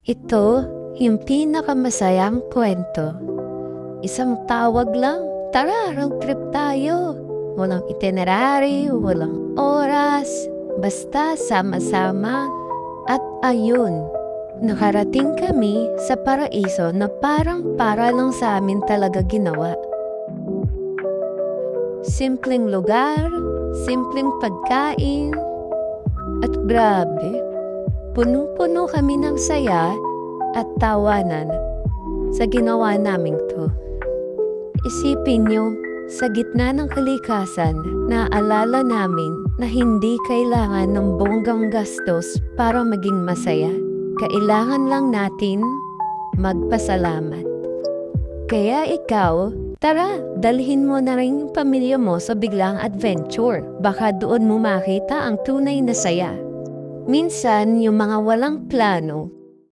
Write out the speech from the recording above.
Ito, yung pinakamasayang kwento. Isang tawag lang, tara, road trip tayo. Walang itinerary, walang oras, basta sama-sama. At ayun, nakarating kami sa paraiso na parang para lang sa amin talaga ginawa. Simpleng lugar, simpleng pagkain, at grabe, puno-puno kami ng saya at tawanan sa ginawa naming to. Isipin nyo, sa gitna ng kalikasan, naalala namin na hindi kailangan ng bonggang gastos para maging masaya. Kailangan lang natin magpasalamat. Kaya ikaw, tara, dalhin mo na rin yung pamilya mo sa biglang adventure. Baka doon mo makita ang tunay na saya. Minsan, yung mga walang plano,